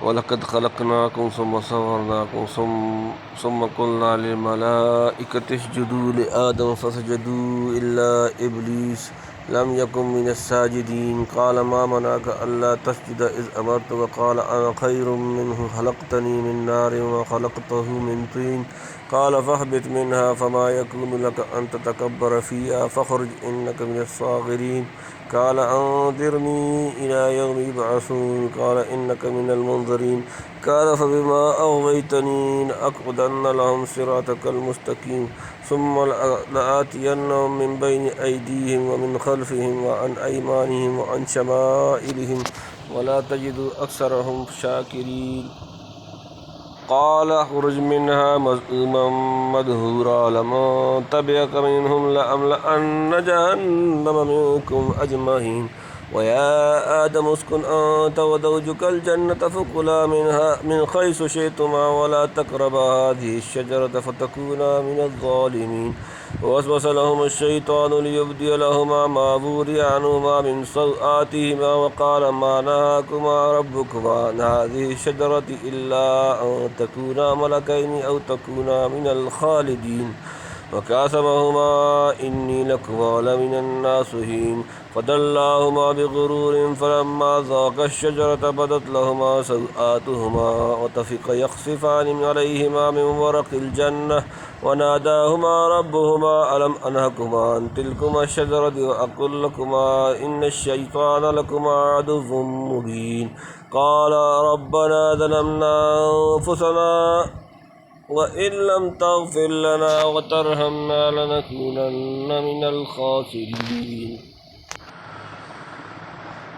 وَلَقَدْ خَلَقْنَاكُمْ ثُمَّ صَوَّرْنَاكُمْ ثُمَّ قُلْنَا لِلْمَلَائِكَةِ اسْجُدُوا لِآدَمَ فَسَجَدُوا إِلَّا إِبْلِيسَ لَمْ يَكُنْ مِنَ السَّاجِدِينَ قَالَ مَا مَنَعَكَ أَلَّا تَسْجُدَ إِذْ أَمَرْتُكَ قَالَ أَنَا خَيْرٌ مِّنْهُ خَلَقْتَنِي مِنْ نَارٍ وَخَلَقْتَهُ مِنْ طِينٍ قَالَ فَاهْبِطْ مِنْهَا فَمَا يَكُونُ لَكَ أَن تَتَكَبَّرَ فِيهَا فَاخْرُجْ إِنَّكَ مِنَ الصَّاغِرِينَ قال أنظرني إلى يوم يبعثون قال إنك من المنظرين قال فبما أغويتني لأقعدن لهم صراطك المستقيم ثم لآتينهم من بين أيديهم ومن خلفهم وعن أيمانهم وعن شمائلهم ولا تجد أكثرهم شاكرين قال اخرج منها مذءوما مدحورا لمن تبعك منهم لأملأن جهنم منكم أجمعين ويا آدم اسكن أنت وزوجك الجنة فكلا منها من حيث شئتما ولا تقربا هذه الشجرة فتكونا من الظالمين ووسوس لهما الشيطان ليبدي لهما ما وري عنهما من سوآتهما وقال ما نهاكما ربكما عن هذه الشجرة إلا أن تكونا ملكين أو تكونا من الخالدين وقاسمهما إني لكما لمن الناصحين فدلاهما بغرور فلما ذاقا الشجرة بدت لهما سوآتهما وطفقا يخصفان عليهما من ورق الجنة وناداهما ربهما ألم أنهكما عن تلكما الشجرة وأقل لكما إن الشيطان لكما عدو مبين قال ربنا ظلمنا أنفسنا وإن لم تغفر لنا وترحمنا لنكونن من الخاسرين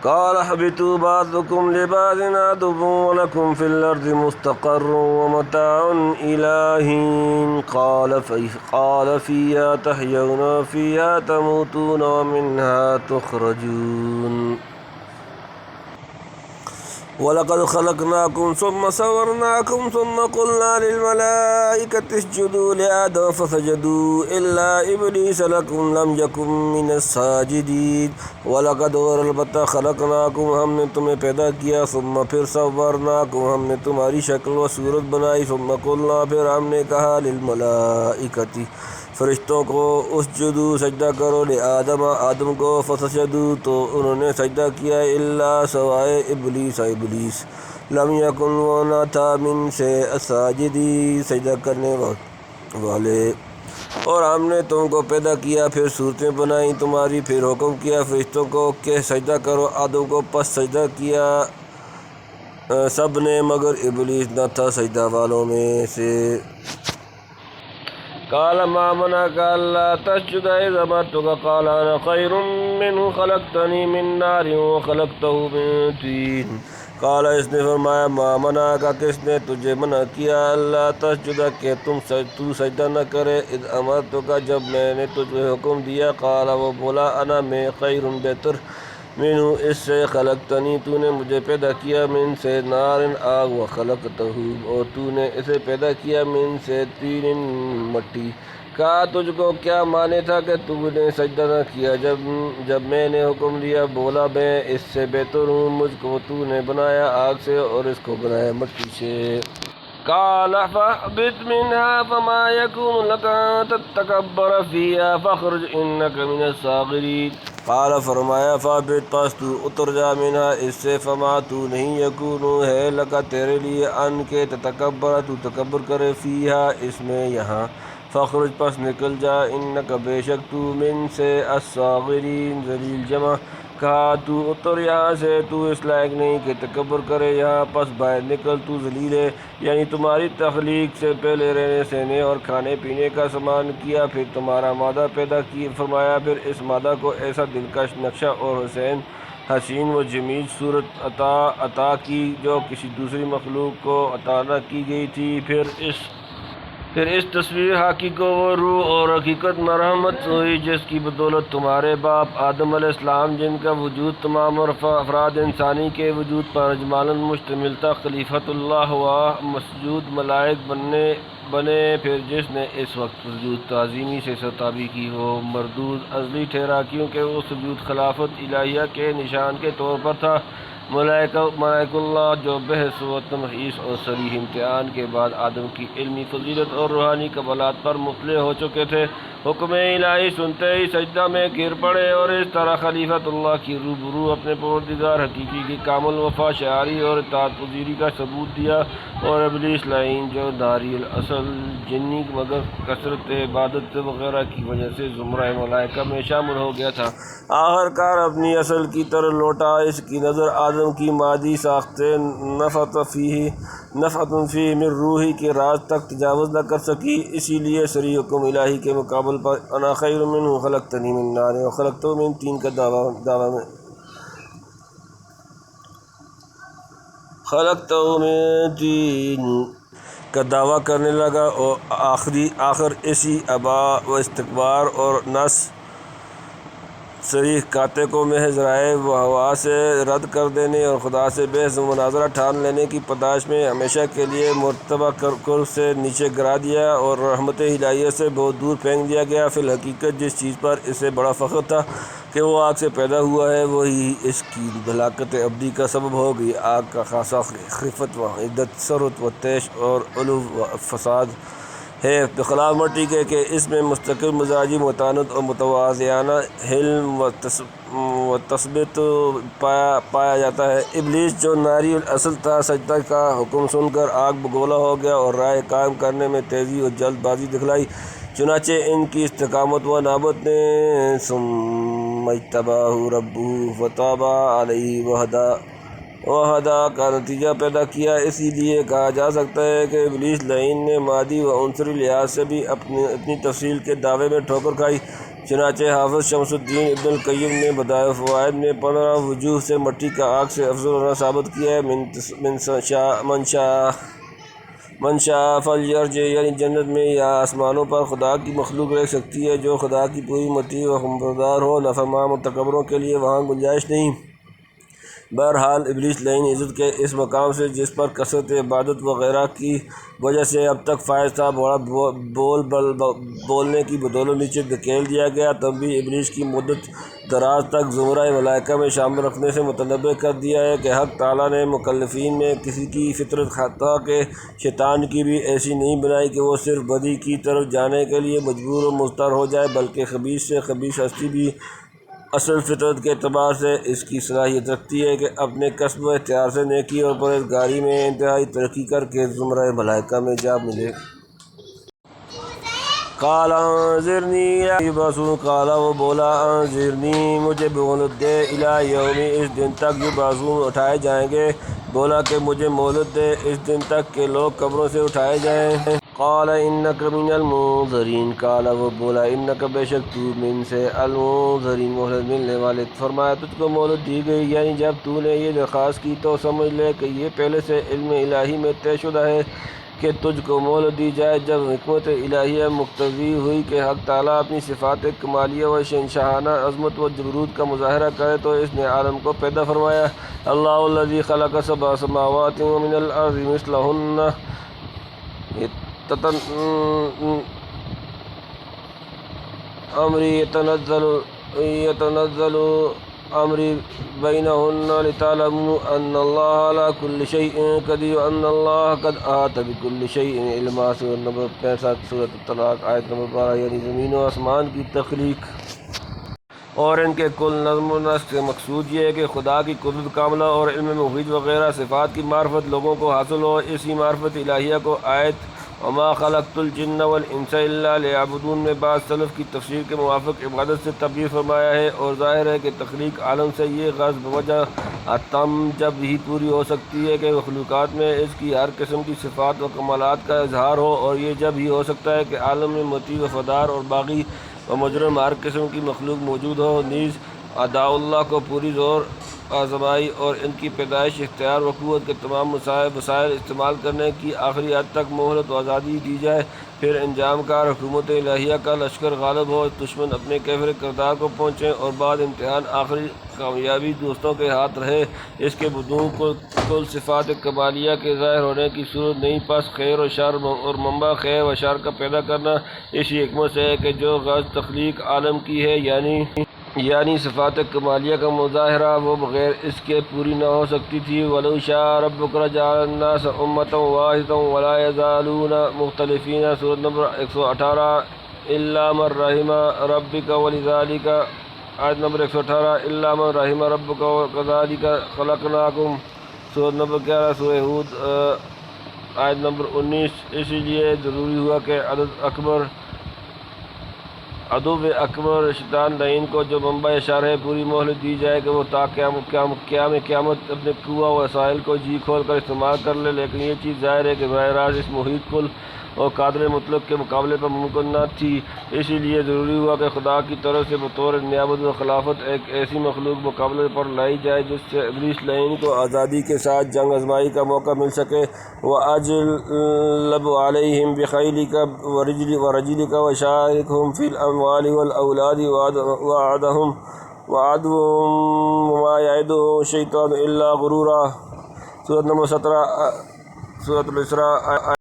قال اهبطوا بعضكم لبعض عدو ولكم في الأرض مستقر ومتاع إلى حين قال فيها تحيون وفيها تموتون ومنها تخرجون وَلَقَدْ خَلَقْنَاكُمْ ثُمَّ صَوَّرْنَاكُمْ ثُمَّ قُلْنَا لِلْمَلَائِكَةِ اسْجُدُوا لِآدَمَ فَسَجَدُوا إِلَّا إِبْلِيسَ لَمْ يَكُنْ مِنَ السَّاجِدِينَ وَلَقَدْ البتہ خَلَقْنَاكُمْ ہم نے تمہیں پیدا کیا ثم پھر صَوَّرْنَاكُمْ ہم نے تمہاری شکل و صورت بنائی ثم قُلْنَا پھر ہم نے کہا لِلْمَلَائِكَةِ فرشتوں کو اسجدوا سجدہ کرو لآدم آدم کو فسجدوا تو انہوں نے سجدہ کیا الا سوائے ابلیس لم یکن وہ نہ تھا من سے الساجدی سجدہ کرنے والے اور ہم نے تم کو پیدا کیا پھر صورتیں بنائیں تمہاری پھر حکم کیا فرشتوں کو کہ سجدہ کرو آدم کو پس سجدہ کیا سب نے مگر ابلیس نہ تھا سجدہ والوں میں سے قال ما منعك ألا تسجد إذ أمرتك قال أنا خير منه خلقتني من نار وخلقته من طين قال اس نے فرمایا ما منعك کس نے تجھے منع کیا اللہ تسجد کہ تو سجدہ نہ کرے اذ امرتك جب میں نے تجھے حکم دیا قال وہ بولا انا میں خیر بہتر منہ اس سے خلقتنی تو نے مجھے پیدا کیا من سے نار آگ و خلقتہ اور تو نے اسے پیدا کیا من سے طین مٹی کہا تجھ کو کیا مانے تھا کہ تو نے سجدہ نہ کیا جب میں نے حکم دیا بولا میں اس سے بہتر ہوں مجھ کو تو نے بنایا آگ سے اور اس کو بنایا مٹی سے قال فاهبط منها فما يكون لك أن تتكبر فيها فاخرج إنك من الصاغرين قال فرمایا فاهبط پس تو اتر جا منها اس سے فما تو نہیں یکون ہے لکا تیرے لیے ان کے تتکبر تو تکبر کرے فیہا اس میں یہاں فاخرج پس نکل جا انک بے شک تو من سے الصاغرین ذلیل جمع کہا تو اتر یہاں سے تو اس لائق نہیں کہ تکبر کرے یہاں پس باہر نکل تو ذلیل ہے یعنی تمہاری تخلیق سے پہلے رہنے سہنے اور کھانے پینے کا سامان کیا پھر تمہارا مادہ پیدا کی فرمایا پھر اس مادہ کو ایسا دلکش نقشہ اور حسین و جمیل صورت عطا کی جو کسی دوسری مخلوق کو عطا نہ کی گئی تھی پھر اس تصویر حقیقی کو وہ روح اور حقیقت مرحمت ہوئی جس کی بدولت تمہارے باپ آدم علیہ السلام جن کا وجود تمام افراد انسانی کے وجود پر اجمالاً مشتمل تھا خلیفۃ اللہ ہوا مسجود ملائک بنے پھر جس نے اس وقت سجود تعظیمی سے سرتابی کی وہ مردود ازلی ٹھہرا کیونکہ وہ سجود خلافت الہیہ کے نشان کے طور پر تھا ملائک اللہ جو بحث و تمحیص اور صریح امتحان کے بعد آدم کی علمی فضیلت اور روحانی کمالات پر مطلع ہو چکے تھے، حکم الہی سنتے ہی سجدہ میں گر پڑے اور اس طرح خلیفۃ اللہ کی روبرو اپنے پروردگار حقیقی کی کامل وفا شعاری اور اطاعت پذیری کا ثبوت دیا، اور ابلیس لعین جو ناری الاصل جنی مگر کثرت عبادت وغیرہ کی وجہ سے زمرہ ملائکہ میں شامل ہو گیا تھا، آخر کار اپنی اصل کی طرف لوٹا۔ اس کی نظر آدم کی مادی ساخت نفعۃ فیہ من روحی کے راز تک تجاوز نہ کر سکی، اسی لیے صریح حکم الہی کے مقابل پر انا خیر منہ خلقتنی من نار وخلقتہ من طین کا دعویٰ کرنے لگا، اور آخر اسی ابا و استکبار اور نس صریح قاطع کو محض رائے و ہوا سے رد کر دینے اور خدا سے بحث و مناظرہ ٹھان لینے کی پاداش میں ہمیشہ کے لیے مرتبہ کرب سے نیچے گرا دیا اور رحمت الہیہ سے بہت دور پھینک دیا گیا۔ فی الحقیقت جس چیز پر اسے بڑا فخر تھا کہ وہ آگ سے پیدا ہوا ہے، وہی اس کی ہلاکت ابدی کا سبب ہو گئی۔ آگ کا خاصہ خفت و حدت، ثروت و تیش اور علو و فساد ہے، بخلاف مٹی کے کہ اس میں مستقل مزاجی متانت اور متوازیانہ حلم و تثبت پایا جاتا ہے۔ ابلیس جو ناری الاصل تھا، سجدہ کا حکم سن کر آگ بگولا ہو گیا اور رائے قائم کرنے میں تیزی اور جلد بازی دکھلائی، چنانچہ ان کی استقامت و انابت نے ثم اجتباہ ربہ فتاب علیہ وہدی کا نتیجہ پیدا کیا۔ اسی لیے کہا جا سکتا ہے کہ ابلیس لعین نے مادی و عنصری لحاظ سے بھی اپنی تفصیل کے دعوے میں ٹھوکر کھائی، چنانچہ حافظ شمس الدین ابن القیم نے بدائع الفوائد میں 15 وجوہ سے مٹی کا آگ سے افضل ہونا ثابت کیا ہے۔ من شاء فلیرجع، یعنی جنت میں یا آسمانوں پر خدا کی مخلوق رہ سکتی ہے جو خدا کی پوری مطیع و خبردار ہو، نافرمان متکبروں کے لیے وہاں گنجائش نہیں۔ بہرحال ابلیس لعین عزت کے اس مقام سے جس پر کثرت عبادت وغیرہ کی وجہ سے اب تک فائز تھا، بڑا بولنے کی بدولت نیچے دھکیل دیا گیا، تب بھی ابلیس کی مدت دراز تک زمرہ ملائکہ میں شامل رکھنے سے متنبع کر دیا ہے کہ حق تعالیٰ نے مکلفین میں کسی کی فطرت حتیٰ کہ شیطان کی بھی ایسی نہیں بنائی کہ وہ صرف بدی کی طرف جانے کے لیے مجبور و مضطر ہو جائے، بلکہ خبیث سے خبیث ہستی بھی اصل فطرت کے اعتبار سے اس کی صلاحیت رکھتی ہے کہ اپنے کسب و اختیار سے نیکی اور پرہیزگاری میں انتہائی ترقی کر کے زمرہ ملائکہ میں جا ملے۔ قال انظرنی الی یبعثون، قال وہ بولا انظرنی مجھے مہلت دے، الی یوم اس دن تک یبعثون اٹھائے جائیں گے، بولا کہ مجھے مہلت دے اس دن تک کہ لوگ قبروں سے اٹھائے جائیں۔ قال انک من المنظرین، قال وہ بولا انک بے شک تو من سے المنظرین مہلت ملنے والے، فرمایا تجھ کو مہلت دی گئی، یعنی جب تو نے یہ درخواست کی تو سمجھ لے کہ یہ پہلے سے علم الہی میں طے شدہ ہے کہ تجھ کو مہلت دی جائے۔ جب حکمت الہیہ مقتضی ہوئی کہ حق تعالیٰ اپنی صفات کمالیہ و شہنشاہانہ عظمت و جبروت کا مظاہرہ کرے تو اس نے عالم کو پیدا فرمایا۔ اللہ الذی خلق سبع سماوات ومن الارض مثلہن امری یتنزل امری بینہن لتعلموا ان اللہ علی کل شیء قدیر وان اللہ قد احاط بکل شیء علما۔ سورۃ نمبر 65، سورۃ الطلاق آیت نمبر 12، یعنی زمین و آسمان کی تخلیق اور ان کے کل نظم و نسق سے مقصود یہ ہے کہ خدا کی قدرت کاملہ اور علم محیط وغیرہ صفات کی معرفت لوگوں کو حاصل ہو۔ اسی معرفت الہیہ کو آیت وما خلقت الجن والانس الا لیعبدون میں بعض سلف کی تفسیر کے موافق عبادت سے تعبیر فرمایا ہے، اور ظاہر ہے کہ تخلیق عالم سے یہ غرض بوجہ اتم جب ہی پوری ہو سکتی ہے کہ مخلوقات میں اس کی ہر قسم کی صفات و کمالات کا اظہار ہو، اور یہ جب ہی ہو سکتا ہے کہ عالم میں مطیع وفادار اور باغی و مجرم ہر قسم کی مخلوق موجود ہو۔ نیز اعداء اللہ کو پوری زور آزمائی اور ان کی پیدائش، اختیار و قوت کے تمام وسائل استعمال کرنے کی آخری حد تک مہلت و آزادی دی جائے، پھر انجام کار حکومت الہیہ کا لشکر غالب ہو، دشمن اپنے کیفر کردار کو پہنچیں اور بعد امتحان آخری کامیابی دوستوں کے ہاتھ رہے۔ اس کے بدون کل صفات کمالیہ کے ظاہر ہونے کی صورت نہیں، پس خیر و شر اور منبع خیر و شر کا پیدا کرنا اسی حکمت سے ہے کہ جو غرض تخلیق عالم کی ہے، یعنی یعنی صفات کمالیہ کا مظاہرہ وہ بغیر اس کے پوری نہ ہو سکتی تھی۔ وَلَوْ شَاءَ رَبُّكَ لَجَعَلَ النَّاسَ أُمَّةً وَاحِدَةً وَلَا يَزَالُونَ مُخْتَلِفِينَ، سورۃ نمبر 118 إِلَّا مَن رَحِمَ رَبِّكَ وَلِذَلِكَ، آیت نمبر 118 إِلَّا مَن رَحِمَ رَبُّكَ وَكَذَلِكَ خَلَقْنَاكُمْ، سورۃ نمبر 11 سورہ ہود، آیت نمبر 19۔ اسی لیے ضروری ہوا کہ عدو اکبر شیطان لعین کو جو منبع شر ہے پوری مہلت دی جائے کہ وہ تا قیامت اپنے قوہ و وسائل کو جی کھول کر استعمال کر لے، لیکن یہ چیز ظاہر ہے کہ براہ راست اس محیط کل اور قادر مطلق کے مقابلے پر ممکن نہ تھی۔ اسی لیے ضروری ہوا کہ خدا کی طرف سے بطور نیابت و خلافت ایک ایسی مخلوق مقابلے پر لائی جائے جس سے ابلیس لعین کو آزادی کے ساتھ جنگ آزمائی کا موقع مل سکے۔ وَأَجْلِبْ عَلَيْهِمْ بِخَيْلِكَ وَرَجِلِكَ وَشَارِكْهُمْ فِي الْأَمْوَالِ وَالْأَوْلَادِ وَعَدْهُمْ وَمَا يَعِدُهُمُ الشَّيْطَانُ إِلَّا غُرُورًا، سورۃ نمبر 17 سورۃ الاسراء۔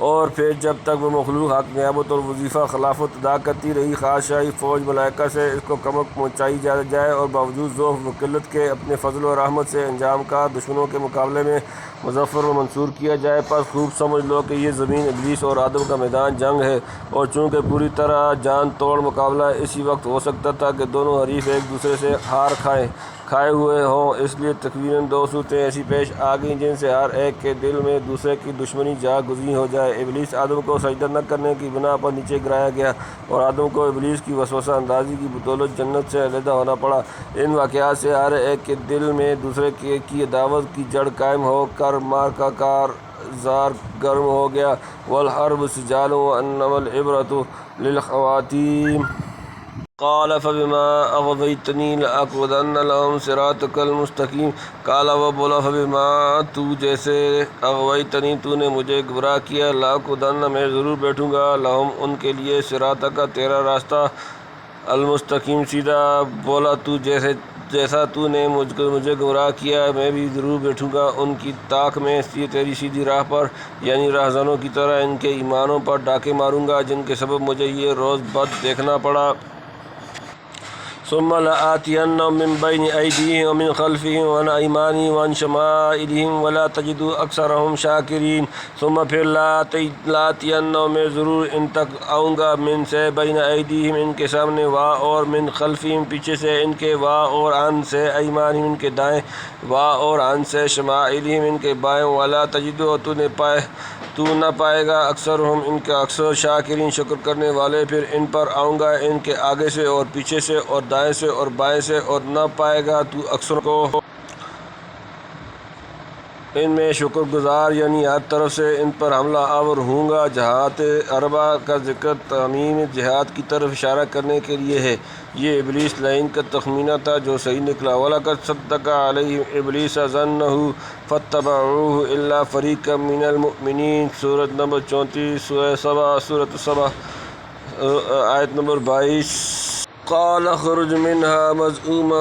اور پھر جب تک وہ مخلوق حق نیابت اور وظیفہ خلافت ادا کرتی رہی، خواہشائی فوج ملائکہ سے اس کو کمک پہنچائی جائے اور باوجود ضعف و قلت کے اپنے فضل و رحمت سے انجام کا دشمنوں کے مقابلے میں مظفر و منصور کیا جائے، پس خوب سمجھ لو کہ یہ زمین ابلیس اور آدم کا میدان جنگ ہے، اور چونکہ پوری طرح جان توڑ مقابلہ اسی وقت ہو سکتا تھا کہ دونوں حریف ایک دوسرے سے ہار کھائے ہوئے ہوں، اس لیے تقریباً 2 صورتیں ایسی پیش آ گئیں جن سے ہر ایک کے دل میں دوسرے کی دشمنی جا گزین ہو جائے۔ ابلیس آدم کو سجدہ نہ کرنے کی بنا پر نیچے گرایا گیا اور آدم کو ابلیس کی وسوسہ اندازی کی بدولت جنت سے علیحدہ ہونا پڑا۔ ان واقعات سے ہر ایک کے دل میں دوسرے کی عداوت کی جڑ قائم ہو کر مار کا کارزار گرم ہو گیا۔ وَالْحَرْبُ سِجَالٌ وَإِنَّمَا الْعِبْرَةُ لِلْخَوَاتِيمِ۔ قال فبما اغويتني لأقعدن لهم صراطك المستقيم، قال وہ بولا فبما تو جیسے اغویتنی تو نے مجھے گمراہ کیا، لأقعدن میں ضرور بیٹھوں گا، لهم ان کے لیے صراطک تیرا راستہ، المستقیم سیدھا، بولا تو جیسا تو نے مجھے گمراہ کیا میں بھی ضرور بیٹھوں گا ان کی طاق میں تیری سیدھی راہ پر، یعنی راہزنوں کی طرح ان کے ایمانوں پر ڈاکے ماروں گا جن کے سبب مجھے یہ روز بد دیکھنا پڑا۔ ثم لآتینہم من بین ایدیہم ومن خلفہم وعن ایمانہم وعن شمائلہم ولا تجد اکثرہم شاکرین۔ ثم پھر لآتینہم میں ضرور ان تک آؤں گا، من سے بین ایدیہم ان کے سامنے، وا اور من خلفہم پیچھے سے ان کے، وا اور عن سے ایمانہم ان کے دائیں، وا اور عن سے شمائلہم ان کے بائیں، ولا تجد اور تو نہ پائے گا اکثرہم ان کا اکثر شاکرین شکر کرنے والے۔ پھر ان پر آؤں گا ان کے آگے سے اور پیچھے سے اور دائیں سے اور بائیں سے، اور نہ پائے گا تو اکثر کو ان میں شکر گزار، یعنی ہر طرف سے ان پر حملہ آور ہوں گا۔ جہات اربع کا ذکر تعمیم جہاد کی طرف اشارہ کرنے کے لیے ہے۔ یہ ابلیس لعین کا تخمینہ تھا جو صحیح نکلا۔ وَلَقَدْ صَدَّقَ عَلَيْهِمْ إِبْلِيسُ ظَنَّهُ فَاتَّبَعُوهُ إِلَّا فَرِيقًا مِّنَ الْمُؤْمِنِينَ، سورۃ نمبر 34 سورۃ سبا، آیت نمبر 22۔ قال اخرج منها مذءوما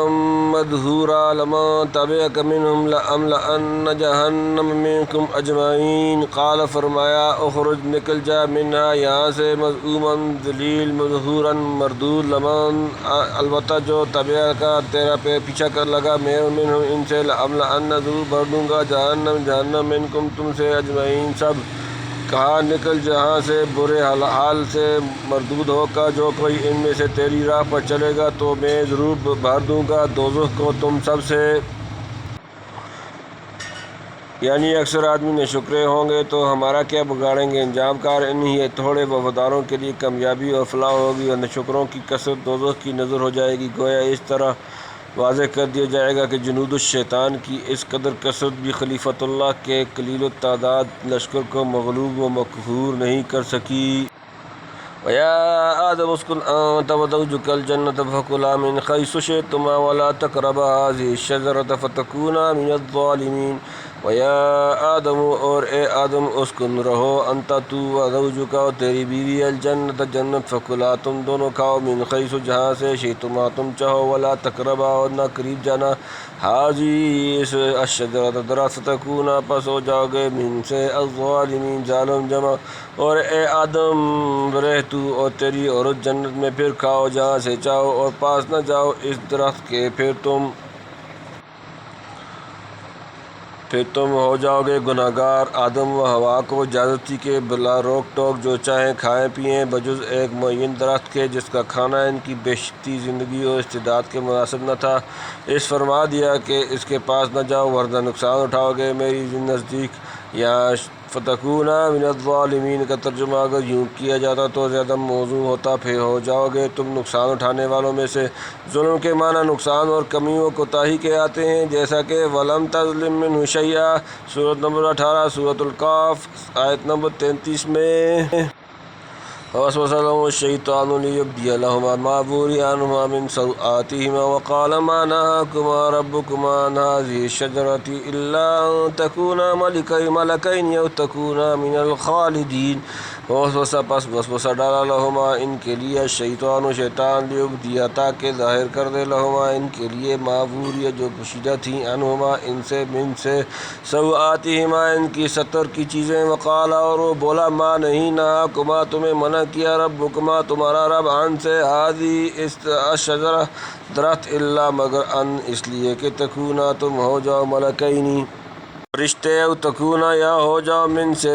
مدحورا لمن تبعك منهم لأملأن جہنم منكم اجمعین۔ قال فرمایا اخرج نکل جا، منها یہاں سے، مذءوما ذلیل، مدحورا مردود، لمن البتہ جو تبعك تیرا پیچھا کر لگا، منهم ان سے، لأملأن ضرور بھر دوں گا جہنم منکم تم سے، اجمعین سب۔ کہا نکل جہاں سے برے حال سے مردود ہو کر، جو کوئی ان میں سے تیری راہ پر چلے گا تو میں ضرور بھر دوں گا دوزخ کو تم سب سے۔ یعنی اکثر آدمی ناشکرے ہوں گے تو ہمارا کیا بگاڑیں گے، انجام کار انہی تھوڑے وفاداروں کے لیے کامیابی اور فلاح ہوگی، اور ناشکروں کی کثرت دوزخ کی نظر ہو جائے گی۔ گویا اس طرح واضح کر دیا جائے گا کہ جنود الشیطان کی اس قدر کثرت بھی خلیفۃ اللہ کے قلیل التعداد لشکر کو مغلوب و مقہور نہیں کر سکی۔ وَيَا آدَمُ اسْكُنْ أَنْتَ وَزَوْجُكَ الْجَنَّةَ فَكُلَا مِنْ حَيْثُ شِئْتُمَا وَلَا تَقْرَبَا هَٰذِهِ الشَّجَرَةَ فَتَكُونَا مِنَ الظَّالِمِينَ۔ وَيَا آدَمُ اور اے آدم اسکن رہو انت تو وزوجک اور تیری بیوی الجنت جنت فکلا تم دونوں کھاؤ من حیث جہاں سے شئتما تم چاہو ولا تقربا اور نہ قریب جانا حاضی اس الشجرۃ درخت فتکونا پس ہو جاؤ گے من سے الظالمین ظالم جمع اور اے آدم رہ تو اور تیری عورت جنت میں پھر کھاؤ جہاں سے چاہو اور پاس نہ جاؤ اس درخت کے پھر تم ہو جاؤ گے گناہ گار۔ آدم و حوا کو اجازت تھی کہ بلا روک ٹوک جو چاہیں کھائیں پئیں بجز ایک معین درخت کے جس کا کھانا ان کی بیشتی زندگی اور استعداد کے مناسب نہ تھا۔ اس فرما دیا کہ اس کے پاس نہ جاؤ ورنہ نقصان اٹھاؤ گے میری نزدیک۔ یہاں فتکونا من الظالمین کا ترجمہ اگر یوں کیا جاتا تو زیادہ موزوں ہوتا، پھر ہو جاؤ گے تم نقصان اٹھانے والوں میں سے۔ ظلم کے معنی نقصان اور کمی و کوتاہی کے آتے ہیں، جیسا کہ وَلَمْ تَظْلِم مِّنْهُ شَيْئًا سورۃ نمبر 18 سورۃ القاف آیت نمبر 33 میں۔ فوسوس لهما الشيطان ليبدي لهما ما وري عنهما من سوآتهما وقال ما نهاكما ربكما عن هذه الشجرة إلا أن تكونا ملكين أو تكونا من الخالدين۔ وسوسہ پس وسوسہ ڈالا لہما ان کے لیے الشیطان و شیطان لیبدی تاکہ ظاہر کر دے لہما ان کے لیے معوریہ جو پوشیدہ تھیں عنہما ان سے من سے سوآتہما ان کی ستر کی چیزیں وقال اور وہ بولا ما نہیں نہاکما تمہیں منع کیا ربکما تمہارا رب عن سے ہذی اس الشجرہ درخت الا مگر ان اس لیے کہ تکونا تم ہو جاؤ ملکینی فرشتے او تکونا یا ہو جاؤ من سے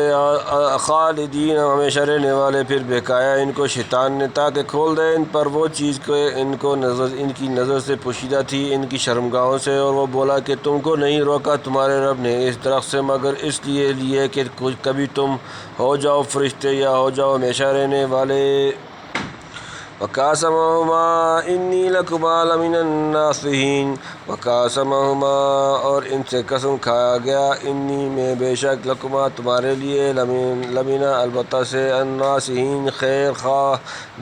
خالدین ہمیشہ رہنے والے۔ پھر بہکایا ان کو شیطان نے تاکہ کھول دے ان پر وہ چیز کہ ان کی نظر سے پوشیدہ تھی ان کی شرمگاہوں سے، اور وہ بولا کہ تم کو نہیں روکا تمہارے رب نے اس درخت سے مگر اس لیے کہ کبھی تم ہو جاؤ فرشتے یا ہو جاؤ ہمیشہ رہنے والے۔ وَقَاسَمَهُمَا إِنِّي لَكُمَا لَمِنَ النَّاصِحِينَ وَقَاسَمَهُمَا اور ان سے قسم کھایا گیا انی میں بے شک لکما تمہارے لیے لمن البتہ سے الناصحین خیر خواہ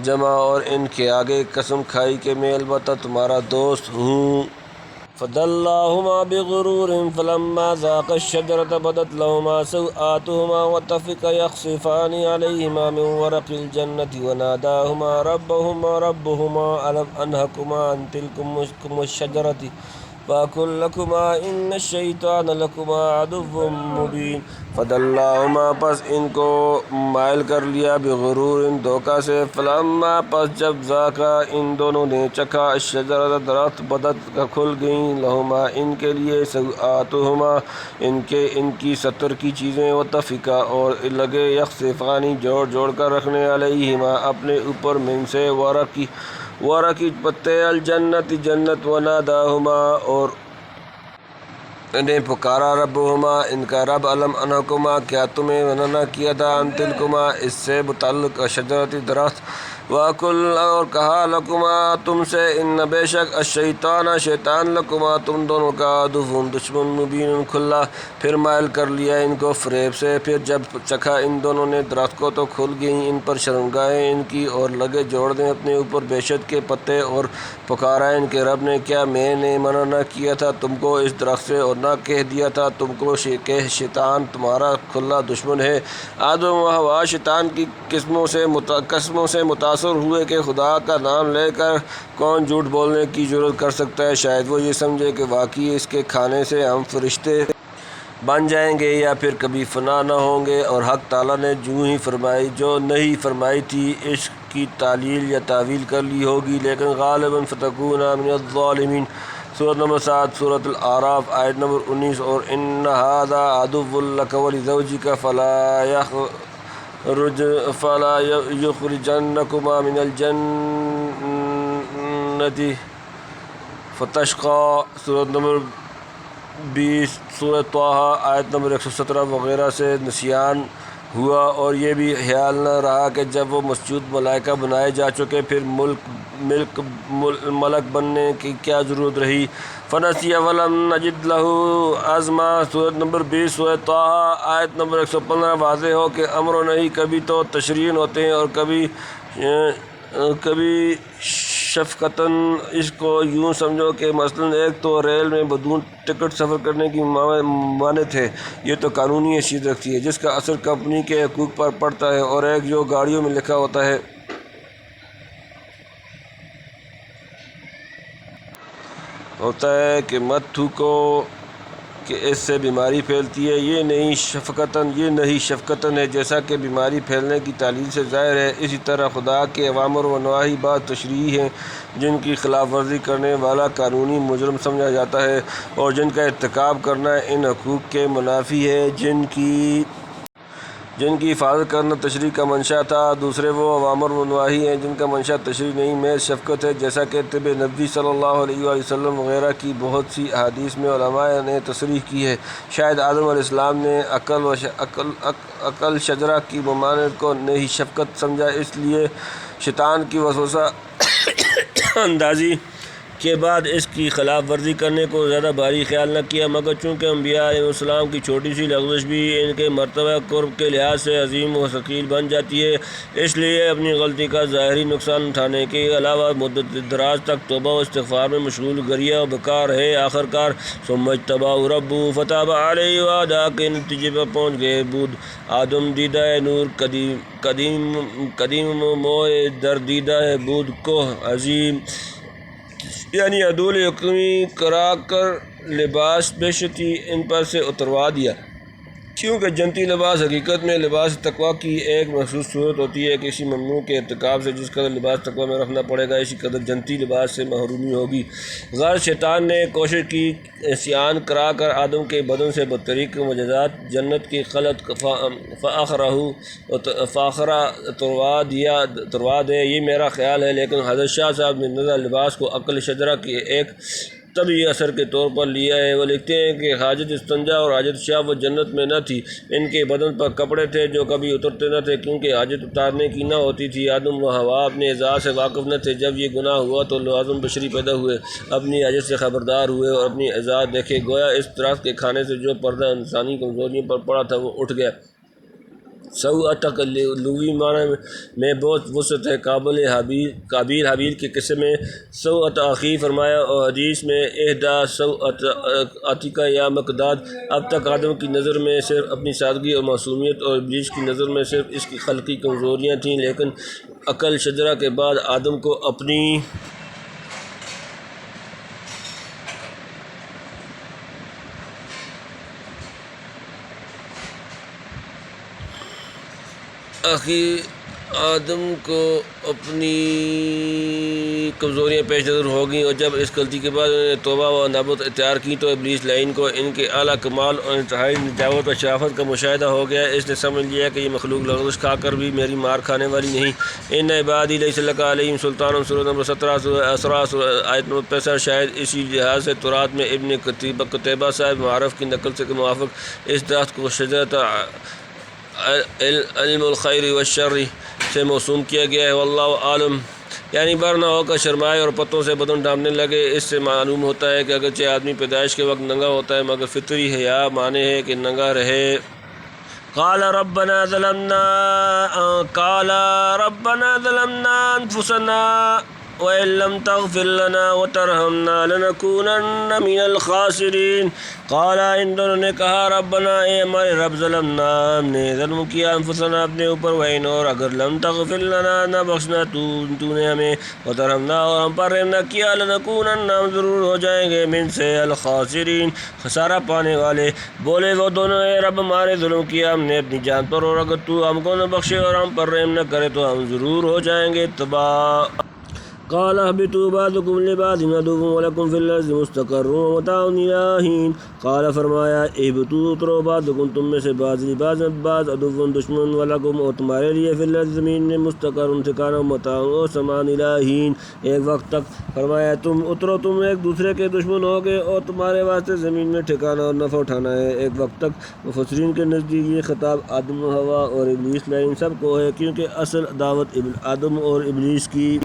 جمع اور ان کے آگے قسم کھائی کہ میں البتہ تمہارا دوست ہوں۔ فَدَلَّاهُمَا بِغُرُورٍ فَلَمَّا ذَاقَا الشَّجَرَةَ بَدَتْ لَهُمَا سَوْآتُهُمَا وَطَفِقَا يَخْصِفَانِ عَلَيْهِمَا مِنْ وَرَقِ الْجَنَّةِ وَنَادَاهُمَا رَبُّهُمَا أَلَمْ أَنْهَكُمَا عَنْ تِلْكُمُ الشَّجَرَةِ فَأَقُلْ لَكُمَا إِنَّ الشَّيْطَانَ لَكُمَا عَدُوٌّ مُّبِينٌ۔ فَدَلَّاهُمَا پس ان کو مائل کر لیا بغرور دھوکہ سے، فلما پس جب ذاقا ان دونوں نے چکھا الشجرۃ درخت بدت کھل گئیں لہما ان کے لیے سوآتہما ان کی ستر کی چیزیں وطفقا اور لگے یخصفانی جوڑ کر رکھنے علیہما اپنے اوپر من سے ورقی پتے الجنت جنت وناداہما اور انہیں پکارا ربہما ان کا رب الم انہکما کیا تمہیں منع نہ کیا تھا ان تلکما اس سے متعلق شجرتی درخت وَأَقُلْ اور کہا لکما تم سے ان بے شک الشیطان شیطان لکما تم دونوں کا عدو دشمن مبین کھلا۔ پھر مائل کر لیا ان کو فریب سے، پھر جب چکھا ان دونوں نے درخت کو تو کھل گئیں ان پر شرمگاہیں ان کی اور لگے جوڑ دیں اپنے اوپر بیشت کے پتے، اور پکارا ان کے رب نے کیا میں نے منع نہ کیا تھا تم کو اس درخت سے اور نہ کہہ دیا تھا تم کو کہ شیطان تمہارا کھلا دشمن ہے۔ آدم و حوا شیطان کی قسموں سے متاثر ہوئے کہ خدا کا نام لے کر کون جھوٹ بولنے کی جرات کر سکتا ہے، شاید وہ یہ سمجھے کہ واقعی اس کے کھانے سے ہم فرشتے بن جائیں گے یا پھر کبھی فنا نہ ہوں گے، اور حق تعالیٰ نے جو نہیں فرمائی تھی عشق کی تعلیل یا تعویل کر لی ہوگی، لیکن غالباً فتکونا من الظالمین سورۃ نمبر 7 سورۃ الاعراف آیت نمبر 19 اور ان ھذا عدو لک ولزوجک فلا یخرجنکما من الجنۃ فتشقی سورۃ نمبر 20 سورۃ طٰہٰ آیت نمبر 117 وغیرہ سے نسیان ہوا، اور یہ بھی خیال نہ رہا کہ جب وہ مسجود ملائکہ بنائے جا چکے پھر ملک بننے کی کیا ضرورت رہی۔ فنسی ولم نجد لہ عزما سورۃ نمبر 20 سورۃ طٰہٰ آیت نمبر 115 واضح ہو کہ امر نہیں کبھی تو تشرین ہوتے ہیں اور کبھی شفقتاً، اس کو یوں سمجھو کہ مثلاً ایک تو ریل میں بدون ٹکٹ سفر کرنے کی مانت ہے، یہ تو قانونی حیثیت رکھتی ہے، جس کا اثر کمپنی کے حقوق پر پڑتا ہے، اور ایک جو گاڑیوں میں لکھا ہوتا ہے کہ مت تھوکو کہ اس سے بیماری پھیلتی ہے، یہ نہیں شفقتاً ہے، جیسا کہ بیماری پھیلنے کی تعلیل سے ظاہر ہے۔ اسی طرح خدا کے اوامر و نواہی بعض تشریعی ہیں جن کی خلاف ورزی کرنے والا قانونی مجرم سمجھا جاتا ہے، اور جن کا ارتکاب کرنا ان حقوق کے منافی ہے جن کی حفاظت کرنا تشریع کا منشا تھا۔ دوسرے وہ اوامر و نواہی ہیں جن کا منشا تشریع نہیں، محض شفقت ہے، جیسا کہ طب نبوی صلی اللہ علیہ وآلہ وسلم وغیرہ کی بہت سی احادیث میں علماء نے تصریح کی ہے۔ شاید آدم علیہ السلام نے عقل شجرہ کی ممانعت کو نہیں شفقت سمجھا، اس لیے شیطان کی وسوسہ اندازی کے بعد اس کی خلاف ورزی کرنے کو زیادہ بھاری خیال نہ کیا، مگر چونکہ انبیاء علیہ السلام کی چھوٹی سی لغزش بھی ان کے مرتبہ قرب کے لحاظ سے عظیم و ثقیل بن جاتی ہے، اس لیے اپنی غلطی کا ظاہری نقصان اٹھانے کے علاوہ مدت دراز تک توبہ و استغفار میں مشغول گریہ و بکار ہے۔ آخرکار ثم اجتباہ ربہ فتاب علیہ، وعدہ کے نتیجے پر پہنچ گئے۔ بود آدم دیدہ نور قدیم موئے در دیدہ بود کوہ عظیم، یعنی عدول یقینی کرا کر لباس بیشتی ان پر سے اتروا دیا، کیونکہ جنتی لباس حقیقت میں لباس تقویٰ کی ایک مخصوص صورت ہوتی ہے۔ کسی ممنوع کے ارتکاب سے جس قدر لباس تقویٰ میں رکھنا پڑے گا، اسی قدر جنتی لباس سے محرومی ہوگی۔ غرض شیطان نے کوشش کی عصیان کرا کر آدم کے بدن سے بطریق مجازات جنت کی خلط فاخرہ تروا دے، یہ میرا خیال ہے، لیکن حضرت شاہ صاحب نے نظر لباس کو عقل شجرہ کے ایک طبعی اثر کے طور پر لیا ہے۔ وہ لکھتے ہیں کہ حاجت استنجا اور حاجت شاہ وہ جنت میں نہ تھی، ان کے بدن پر کپڑے تھے جو کبھی اترتے نہ تھے، کیونکہ حاجت اتارنے کی نہ ہوتی تھی۔ آدم و حوا اپنے اعزاز سے واقف نہ تھے، جب یہ گناہ ہوا تو لوازم بشری پیدا ہوئے، اپنی حاجت سے خبردار ہوئے اور اپنی اعزاز دیکھے، گویا اس درخت کے کھانے سے جو پردہ انسانی کمزوریوں پر پڑا تھا وہ اٹھ گیا۔ سوءتک لغوی معنی میں بہت وسعت ہے۔ قابیل حابیل کے قصے میں سوءت اخی فرمایا، اور حدیث میں اہدا سوءت عتیقہ یا مقداد۔ اب تک آدم کی نظر میں صرف اپنی سادگی اور معصومیت، اور ابلیس کی نظر میں صرف اس کی خلقی کمزوریاں تھیں، لیکن عقل شجرہ کے بعد آدم کو اپنی کمزوریاں پیش نظر ہوگیں، اور جب اس غلطی کے بعد انہوں نے توبہ و انابت اختیار کی تو ابلیس لعین کو ان کے اعلیٰ کمال اور انتہائی نجابت و شرافت کا مشاہدہ ہو گیا۔ اس نے سمجھ لیا کہ یہ مخلوق لغزش کھا کر بھی میری مار کھانے والی نہیں۔ ان عبادی لیس لک علیہم سلطان، سورۃ نمبر 17 سورۃ اسراء آیت نمبر 65۔ شاید اسی لحاظ سے تورات میں ابن قتیبہ صاحب معارف کی نقل سے موافق اس درخت کو شجرۃ علم الخیر والشر سے موسوم کیا گیا ہے، واللہ عالم، یعنی بر نہ ہو کر شرمائے اور پتوں سے بدن ڈھانپنے لگے۔ اس سے معلوم ہوتا ہے کہ اگرچہ آدمی پیدائش کے وقت ننگا ہوتا ہے، مگر فطری حیا مانے ہے کہ ننگا رہے۔ قال ربنا ظلمنا انفسنا وَإِن لَّمْ تَغْفِرْ لَنَا وَتَرْحَمْنَا لَنَكُونَنَّ مِنَ الْخَاسِرِينَ۔ قال، ان دونوں نے کہا، ربنا، اے ہمارے رب، ظلمنا، ہم نے ظلم کیا، انفسنا، اپنے اوپر، وَإِن، اور اگر، لم تغفر لنا، نہ بخشنا تو نے ہمیں، وترحمنا، اور ہم پر رحم نہ کیا، لنکونن، ہم ضرور ہو جائیں گے، من سے الخاسرین، خسارہ پانے والے۔ بولے وہ دونوں، اے رب، ہمارے ظلم کیا ہم نے اپنی جان پر، اور اگر تو ہم کو نہ بخشے اور ہم پر رحم نہ کرے تو ہم ضرور ہو جائیں گے تباہ۔ قال اهبطوا بعضكم لبعض عدو ولكم في الارض مستقر ومتاع الى حين۔ قال، فرمایا، اهبطوا، اترو، بعضكم، تم میں سے، بعض بعض عدو، دشمن، ولکم، اور تمہارے لیے، فی الارض، زمین میں، مستقر، ٹھکانہ، متاع، اور سامان، الی حین، ایک وقت تک۔ فرمایا، تم اترو، تم ایک دوسرے کے دشمن ہوگے، اور تمہارے واسطے زمین میں ٹھکانہ اور نفع اٹھانا ہے، ایک وقت تک۔ مفسرین کے نزدیک یہ خطاب آدم و حوا اور ابلیس لعین سب کو ہے، کیونکہ اصل عداوت آدم اور ابلیس کی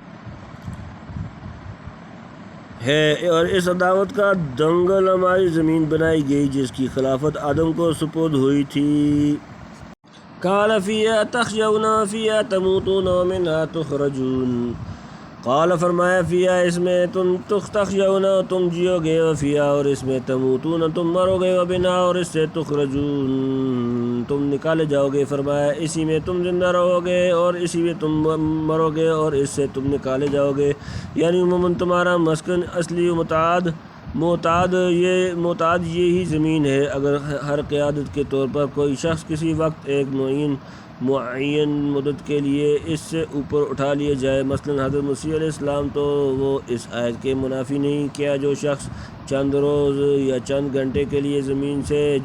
ہے، اور اس عداوت کا دنگل ہماری زمین بنائی گئی جس کی خلافت آدم کو سپرد ہوئی تھی۔ قال فیہا تحیون وفیہا تموتون ومنہا تخرجون۔ قال فرمایا فیہا اس میں تم تخشون تم جیو گے، وفیہا اور اس میں تموتون تم مرو گے، وبنا اور اس سے تخرجون تم نکالے جاؤ گے۔ فرمایا اسی میں تم زندہ رہو گے اور اسی میں تم مرو گے اور اس سے تم نکالے جاؤ گے، یعنی عموماً تمہارا مسکن اصلی معتاد یہی زمین ہے۔ اگر ہر قیادت کے طور پر کوئی شخص کسی وقت ایک معین مدت کے لیے اس سے اوپر اٹھا لیا جائے، مثلا حضرت مسیح علیہ السلام، تو وہ اس آیت کے منافی نہیں۔ کیا جو شخص چند روز یا چند گھنٹے کے لیے زمین سے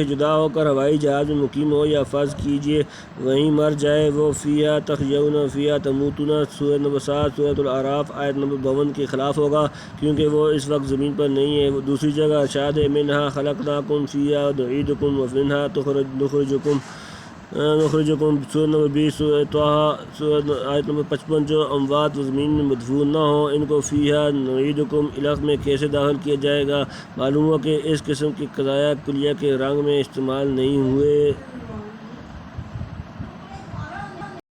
جدا ہو کر ہوائی جہاز میں مقیم ہو، یا فرض کیجئے وہیں مر جائے، وہ فیہا تحیون فیہا تموتون سورۃ نمبر 7 سورۃ الاعراف آیت نمبر 52 کے خلاف ہوگا، کیونکہ وہ اس وقت زمین پر نہیں ہے۔ دوسری جگہ ارشاد ہے منہا خلقناکم فیہا نعیدکم ومنہا نخرجکم سورۃ نمبر 20 سورۃ طٰہٰ آیت نمبر 55۔ جو اموات زمین میں مدفون نہ ہوں ان کو فیہا نعیدکم الارض میں کیسے داخل کیا جائے گا؟ معلوم ہو کہ اس قسم کے قضایہ کلیہ کے رنگ میں استعمال نہیں ہوئے۔